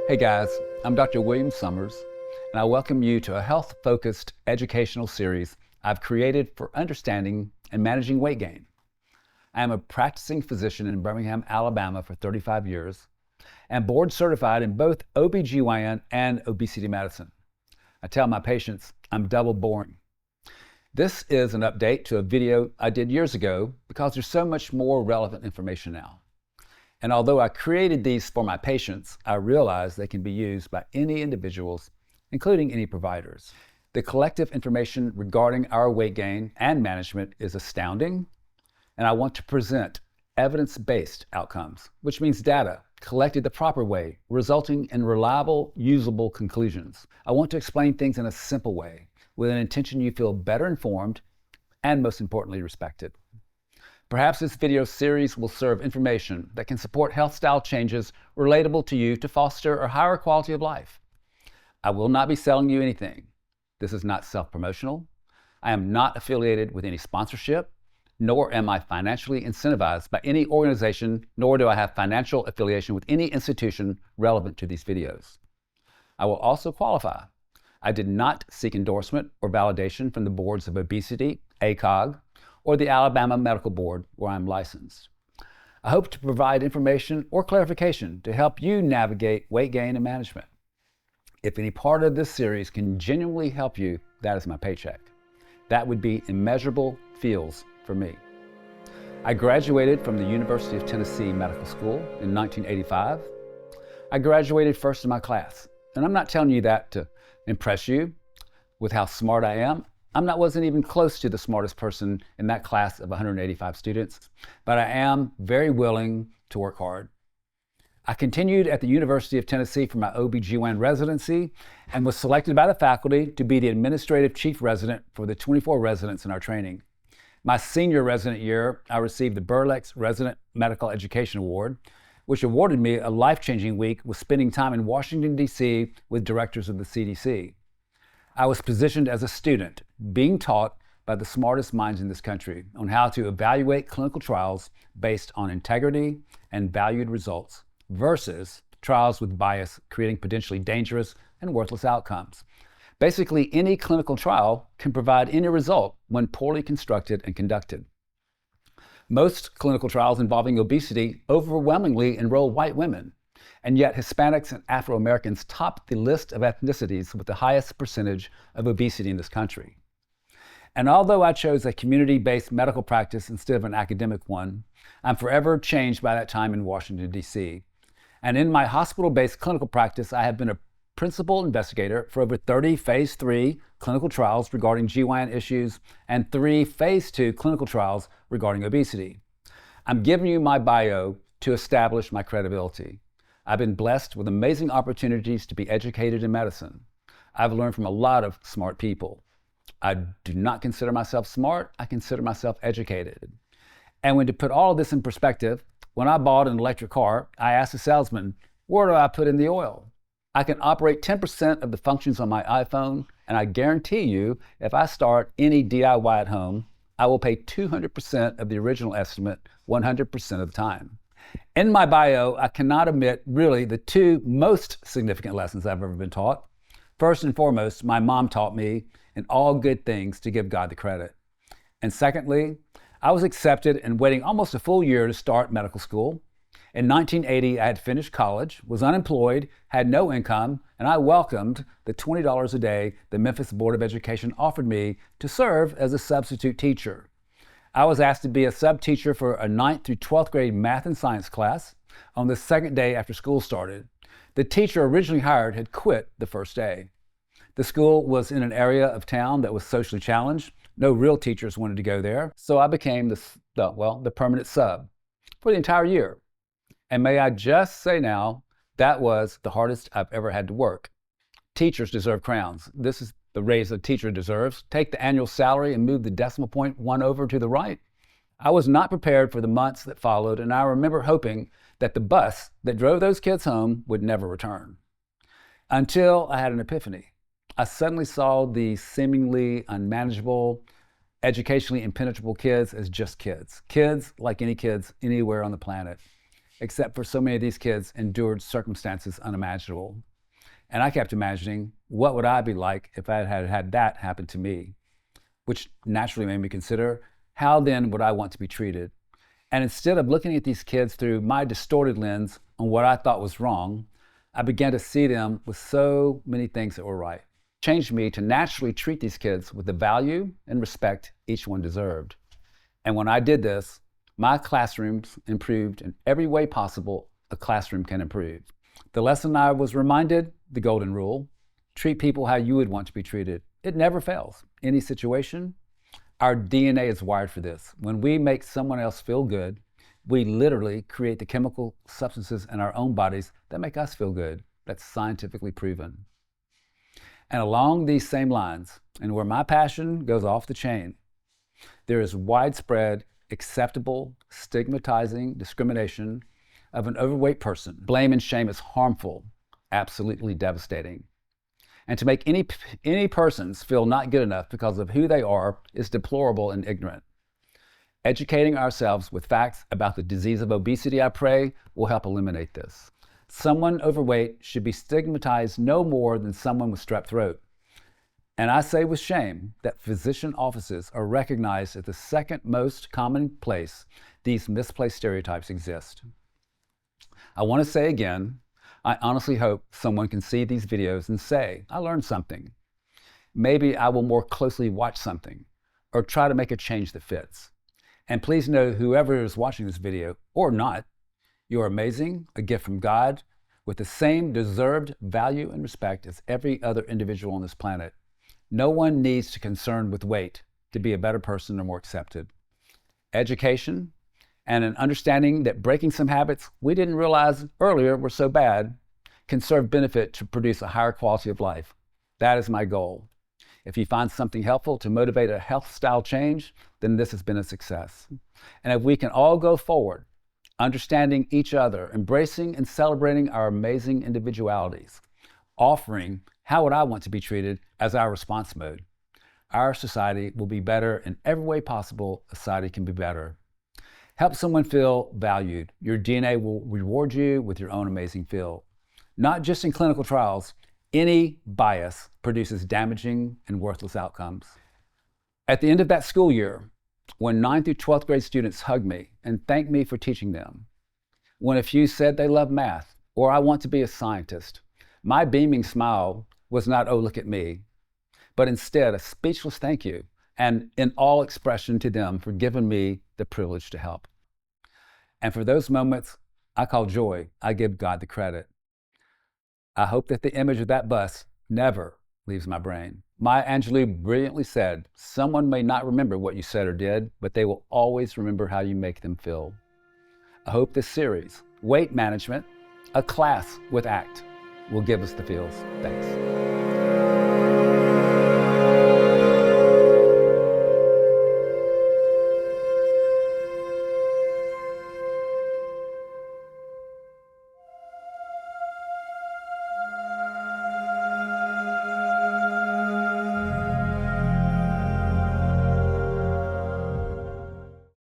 Hey guys, I'm Dr. William Summers, and I welcome you to a health-focused educational series I've created for understanding and managing weight gain. I am a practicing physician in Birmingham, Alabama for 35 years, and board certified in both OBGYN and obesity medicine. I tell my patients I'm double boring. This is an update to a video I did years ago because there's so much more relevant information now. And although I created these for my patients, I realize they can be used by any individuals, including any providers. The collective information regarding our weight gain and management is astounding, and I want to present evidence-based outcomes, which means data collected the proper way, resulting in reliable, usable conclusions. I want to explain things in a simple way, with an intention you feel better informed and, most importantly, respected. Perhaps this video series will serve information that can support health style changes relatable to you to foster a higher quality of life. I will not be selling you anything. This is not self-promotional. I am not affiliated with any sponsorship, nor am I financially incentivized by any organization, nor do I have financial affiliation with any institution relevant to these videos. I will also qualify. I did not seek endorsement or validation from the boards of obesity, ACOG, or the Alabama Medical Board, where I'm licensed. I hope to provide information or clarification to help you navigate weight gain and management. If any part of this series can genuinely help you, that is my paycheck. That would be immeasurable feels for me. I graduated from the University of Tennessee Medical School in 1985. I graduated first in my class, and I'm not telling you that to impress you with how smart I am. Wasn't even close to the smartest person in that class of 185 students, but I am very willing to work hard. I continued at the University of Tennessee for my OBGYN residency and was selected by the faculty to be the administrative chief resident for the 24 residents in our training. My senior resident year, I received the Burlex Resident Medical Education Award, which awarded me a life-changing week with spending time in Washington, D.C. with directors of the CDC. I was positioned as a student, being taught by the smartest minds in this country on how to evaluate clinical trials based on integrity and valued results versus trials with bias creating potentially dangerous and worthless outcomes. Basically, any clinical trial can provide any result when poorly constructed and conducted. Most clinical trials involving obesity overwhelmingly enroll white women, and yet Hispanics and Afro-Americans top the list of ethnicities with the highest percentage of obesity in this country. And although I chose a community-based medical practice instead of an academic one, I'm forever changed by that time in Washington, D.C. And in my hospital-based clinical practice, I have been a principal investigator for over 30 phase 3 clinical trials regarding GYN issues and 3 phase 2 clinical trials regarding obesity. I'm giving you my bio to establish my credibility. I've been blessed with amazing opportunities to be educated in medicine. I've learned from a lot of smart people. I do not consider myself smart, I consider myself educated. And when to put all of this in perspective, when I bought an electric car, I asked the salesman, where do I put in the oil? I can operate 10% of the functions on my iPhone, and I guarantee you, if I start any DIY at home, I will pay 200% of the original estimate 100% of the time. In my bio, I cannot omit really the 2 most significant lessons I've ever been taught. First and foremost, my mom taught me in all good things to give God the credit. And secondly, I was accepted and waiting almost a full year to start medical school. In 1980, I had finished college, was unemployed, had no income, and I welcomed the $20 a day the Memphis Board of Education offered me to serve as a substitute teacher. I was asked to be a sub-teacher for a 9th through 12th grade math and science class on the second day after school started. The teacher originally hired had quit the first day. The school was in an area of town that was socially challenged. No real teachers wanted to go there, so I became the permanent sub for the entire year. And may I just say now, that was the hardest I've ever had to work. Teachers deserve crowns. This is the raise a teacher deserves. Take the annual salary and move the decimal point 1 over to the right. I was not prepared for the months that followed, and I remember hoping that the bus that drove those kids home would never return. Until I had an epiphany. I suddenly saw the seemingly unmanageable, educationally impenetrable kids as just kids. Kids like any kids anywhere on the planet. except for so many of these kids endured circumstances unimaginable. And I kept imagining, what would I be like if I had that happen to me? Which naturally made me consider, how then would I want to be treated? And instead of looking at these kids through my distorted lens on what I thought was wrong, I began to see them with so many things that were right. It changed me to naturally treat these kids with the value and respect each one deserved. And when I did this, my classrooms improved in every way possible a classroom can improve. The lesson I was reminded, the golden rule: treat people how you would want to be treated. It never fails. Any situation, our DNA is wired for this. When we make someone else feel good, we literally create the chemical substances in our own bodies that make us feel good. That's scientifically proven. And along these same lines, and where my passion goes off the chain, there is widespread, acceptable, stigmatizing discrimination of an overweight person. Blame and shame is harmful, absolutely devastating. And to make any persons feel not good enough because of who they are is deplorable and ignorant. Educating ourselves with facts about the disease of obesity, I pray, will help eliminate this. Someone overweight should be stigmatized no more than someone with strep throat. And I say with shame that physician offices are recognized as the second most common place these misplaced stereotypes exist. I want to say again, I honestly hope someone can see these videos and say, I learned something. Maybe I will more closely watch something or try to make a change that fits. And please know, whoever is watching this video or not, you are amazing, a gift from God, with the same deserved value and respect as every other individual on this planet. No one needs to concern with weight to be a better person or more accepted. Education and an understanding that breaking some habits we didn't realize earlier were so bad can serve benefit to produce a higher quality of life. That is my goal. If you find something helpful to motivate a health style change, then this has been a success. And if we can all go forward, understanding each other, embracing and celebrating our amazing individualities, offering how would I want to be treated as our response mode, our society will be better in every way possible a society can be better. Help someone feel valued. Your DNA will reward you with your own amazing feel. Not just in clinical trials, any bias produces damaging and worthless outcomes. At the end of that school year, when 9th through 12th grade students hugged me and thanked me for teaching them, when a few said they love math or I want to be a scientist, my beaming smile was not, oh, look at me, but instead a speechless thank you and in all expression to them for giving me the privilege to help. And for those moments I call joy, I give God the credit. I hope that the image of that bus never leaves my brain. Maya Angelou brilliantly said, someone may not remember what you said or did, but they will always remember how you make them feel. I hope this series, Weight Management, a Class with ACT, will give us the feels. Thanks.